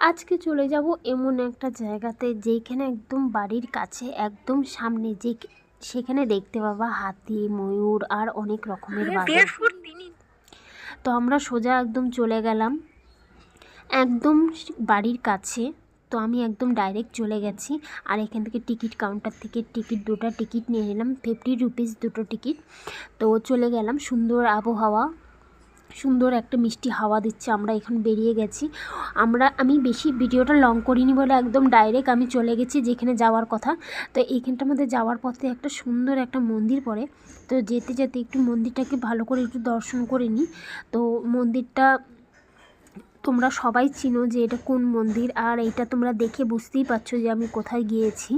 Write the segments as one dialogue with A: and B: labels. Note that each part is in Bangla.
A: আজকে চলে যাব এমন একটা জায়গাতে যেখানে একদম বাড়ির কাছে একদম সামনে সেখানে দেখতে পাবা হাতি, ময়ূর আর অনেক রকমের বাদর। তো আমরা সোজা একদম চলে গেলাম একদম বাড়ির কাছে। তো আমি একদম ডাইরেক্ট চলে গেছি আর এখান থেকে টিকিট কাউন্টার থেকে দুটো টিকিট নিয়ে নিলাম, 50 রুপিস দুটো টিকিট। তো চলে গেলাম, সুন্দর আবহাওয়া, সুন্দর একটা মিষ্টি হাওয়া দিচ্ছে। আমরা এখন বেরিয়ে গেছি। আমি বেশি ভিডিওটা লং করিনি বলে একদম ডাইরেক্ট আমি চলে গেছি যেখানে যাওয়ার কথা। তো এইখানটার মধ্যে যাওয়ার পথে একটা সুন্দর একটা মন্দির পড়ে। তো যেতে যেতে একটু মন্দিরটাকে ভালো করে একটু দর্শন করে নিই। তো মন্দিরটা তোমরা সবাই চিনো যে এটা কোন মন্দির, আর এইটা তোমরা দেখে বুঝতেই পারছো যে আমি কোথায় গিয়েছি।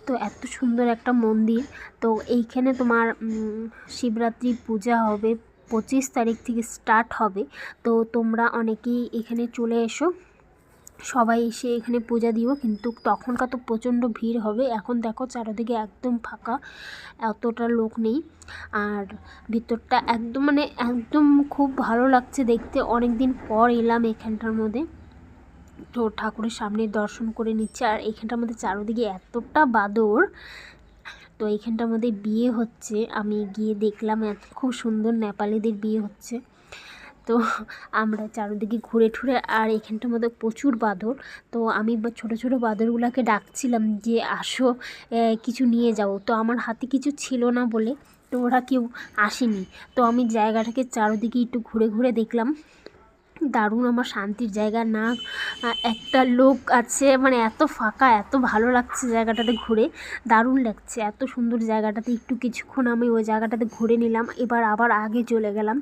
A: তো এত সুন্দর একটা মন্দির। তো এইখানে তোমার শিবরাত্রি পূজা হবে, 25 তারিখ থেকে স্টার্ট হবে। তো তোমরা অনেকেই এখানে চলে এসো, সবাই এসে এখানে পূজা দিও। কিন্তু তখনকার তো প্রচণ্ড ভিড় হবে। এখন দেখো চারিদিকে একদম ফাঁকা, এতটা লোক নেই। আর ভিতরটা একদম একদম খুব ভালো লাগছে দেখতে। অনেক দিন পর এলাম এখানটার মধ্যে। তো ঠাকুরের সামনে দর্শন করে নিচ্ছে। আর এখানটার মধ্যে চারিদিকে এতটা বাদর। তো এইখানটার মধ্যে বিয়ে হচ্ছে, আমি গিয়ে দেখলাম খুব সুন্দর নেপালিদের বিয়ে হচ্ছে। তো আমরা চারিদিকে ঘুরে ঠুরে, আর এখানটার মধ্যে প্রচুর বাদর। তো আমি ছোটো ছোটো বাদরগুলোকে ডাকছিলাম যে আসো কিছু নিয়ে যাও। তো আমার হাতে কিছু ছিল না বলে তো ওরা কেউ আসেনি। তো আমি জায়গাটাকে চারিদিকে একটু ঘুরে ঘুরে দেখলাম। দারুণ আমার শান্তির জায়গা, না একটা লোক আছে, এত ফাঁকা, এত ভালো লাগছে জায়গাটাতে ঘুরে, দারুণ লাগছে। এত সুন্দর জায়গাটাতে একটু কিছুক্ষণ আমি ওই জায়গাটাতে ঘুরে নিলাম। এবার আবার আগে চলে গেলাম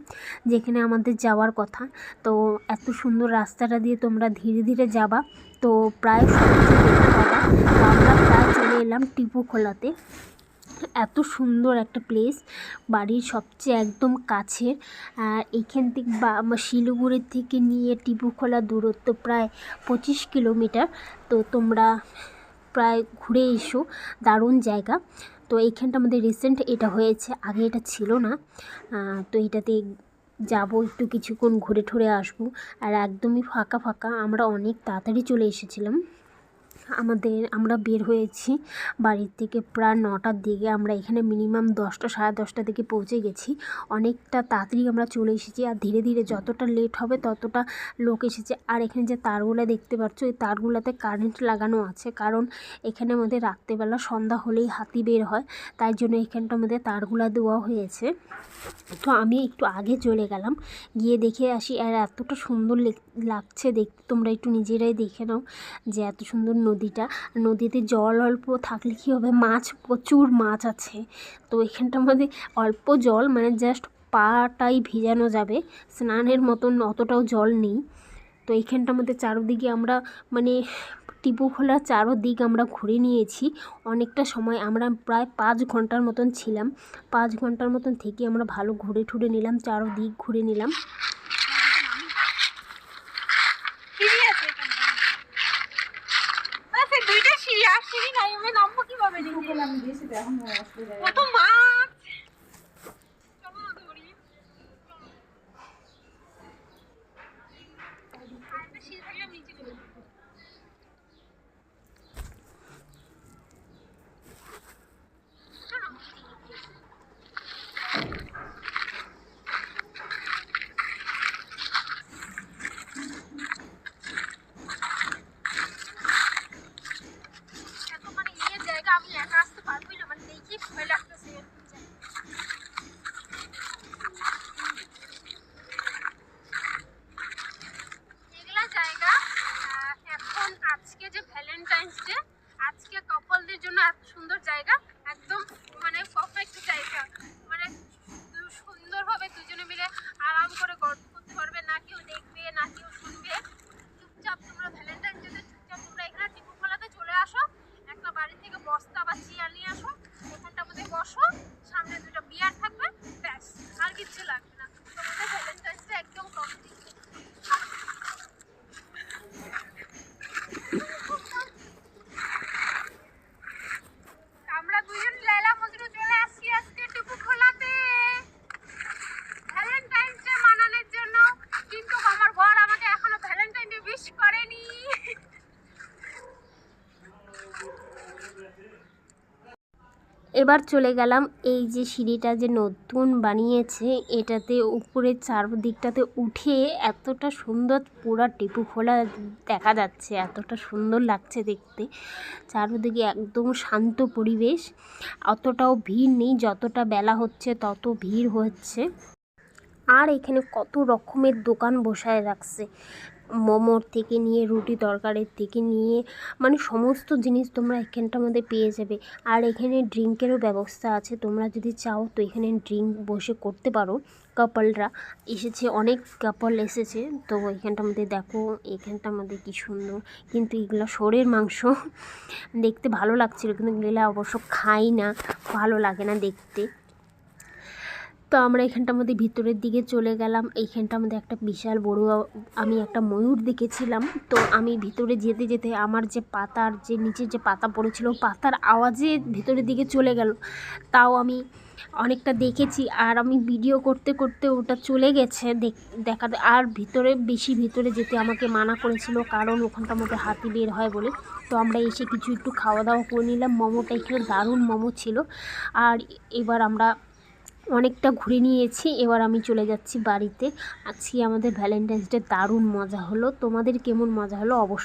A: যেখানে আমাদের যাওয়ার কথা। তো এত সুন্দর রাস্তাটা দিয়ে তোমরা ধীরে ধীরে যাবা। তো প্রায় তো আমরা প্রায় চলে এলাম টিপু খোলাতে। এত সুন্দর একটা প্লেস, বাড়ির সবচেয়ে একদম কাছের। এইখান থেকে শিলিগুড়ির থেকে নিয়ে টিপুখোলা দূরত্ব প্রায় 25 কিলোমিটার। তো তোমরা প্রায় ঘুরে এসো, দারুণ জায়গা। তো এইখানটা আমাদের রিসেন্ট এটা হয়েছে, আগে এটা ছিল না। তো এটাতে যাবো, একটু কিছুক্ষণ ঘুরে ঠুরে আসবো। আর একদমই ফাঁকা ফাঁকা, আমরা অনেক তাড়াতাড়ি চলে এসেছিলাম। আমরা বের হয়েছি বাড়ির থেকে প্রায় 9টার দিকে। আমরা এখানে মিনিমাম 10টা সাড়ে 10টার দিকে পৌঁছে গেছি। অনেকটা তাড়াতাড়ি আমরা চলে এসেছি। আর ধীরে ধীরে যতটা লেট হবে ততটা লোক এসেছে। আর এখানে যে তারগুলো দেখতে পাচ্ছ, এই তারগুলোতে কারেন্ট লাগানো আছে, কারণ এখানের মধ্যে রাত্রেবেলা সন্ধ্যা হলেই হাতি বের হয়, তাই জন্য এখানটার মধ্যে তারগুলো দেওয়া হয়েছে। তো আমি একটু আগে চলে গেলাম, গিয়ে দেখে আসি। আর এতটা সুন্দর লাগছে দেখতে, তোমরা একটু নিজেরাই দেখে নাও যে এত সুন্দর নদীটা। নদীতে জল অল্প থাকলে কী হবে, মাছ, প্রচুর মাছ আছে। তো এখানটার মধ্যে অল্প জল, জাস্ট পাটাই ভিজানো যাবে, স্নানের মতন অতটাও জল নেই। তো এইখানটার মধ্যে চারোদিকে আমরা টিপু খোলার চারোদিক আমরা ঘুরে নিয়েছি অনেকটা সময়। আমরা প্রায় 5 ঘন্টার মতন ছিলাম। 5 ঘন্টার মতন থেকে আমরা ভালো ঘুরে ঠুরে নিলাম, চারোদিক ঘুরে নিলাম। আজকে যে ভ্যালেন্টাইন্স ডে, আজকে কাপলদের জন্য এত সুন্দর জায়গা, একদম পারফেক্ট জায়গা। সুন্দরভাবে দুজনে মিলে আরাম করে গল্প করতে পারবে, না কেউ দেখবে না কেউ শুনবে। চুপচাপ তোমরা ভ্যালেন্টাইন্স ডে চুপচাপ তোমরা এখানে টিপুখোলাতে চলে আসো, একটা বাড়ি থেকে বস্তা বা চেয়ার নিয়ে আসো, এখানটার মধ্যে বসো, সামনে 2টা বিয়ার থাকবে, ব্যাস, আর কিচ্ছু লাগবে না। তোমাদের ভ্যালেন্টাইন্স ডে একদম কমপ্লিট। আমরা এবার চলে গেলাম এই যে সিঁড়িটা যে নতুন বানিয়েছে, এটাতে উপরের চারদিকটাতে উঠে এতটা সুন্দর পুরা টিপু খোলা দেখা যাচ্ছে, এতটা সুন্দর লাগছে দেখতে। চারদিকে একদম শান্ত পরিবেশ, অতটাও ভিড় নেই, যতটা বেলা হচ্ছে তত ভিড় হচ্ছে। আর এখানে কত রকমের দোকান বসায় রাখছে, মোমোর থেকে নিয়ে রুটি তরকারির থেকে নিয়ে মানে সমস্ত জিনিস তোমরা এখানটার মধ্যে পেয়ে যাবে। আর এখানে ড্রিঙ্কেরও ব্যবস্থা আছে, তোমরা যদি চাও তো এখানে ড্রিঙ্ক বসে করতে পারো। কাপলরা এসেছে, অনেক কাপল এসেছে, তো এখানটার মধ্যে দেখো এখানটার মধ্যে কী সুন্দর। কিন্তু এগুলো শোরের মাংস, দেখতে ভালো লাগছিল, কিন্তু এগুলো অবশ্য খাই না, ভালো লাগে না দেখতে। তো আমরা এখানটার মধ্যে ভিতরের দিকে চলে গেলাম। এইখানটার মধ্যে একটা বিশাল বড় আমি একটা ময়ূর দেখেছিলাম। তো আমি ভিতরে যেতে যেতে আমার যে পাতার যে নিচে যে পাতা পড়েছিল, পাতার আওয়াজে ভিতরের দিকে চলে গেল, তাও আমি অনেকটা দেখেছি। আর আমি ভিডিও করতে করতে ওটা চলে গেছে দেখাতে। আর বেশি ভিতরে যেতে আমাকে মানা করেছিল, কারণ ওখানটার মধ্যে হাতি বের হয় বলে। তো আমরা এসে কিছু একটু খাওয়া দাওয়া করে নিলাম। মোমোটা এখানে দারুণ মোমো ছিল। আর এবার আমরা অনেকটা ঘুরে নিয়েছি, এবার আমি চলে যাচ্ছি বাড়িতে। আজকে আমাদের ভ্যালেন্টাইন্স ডে দারুণ মজা হলো। তোমাদের কেমন মজা হলো অবশ্যই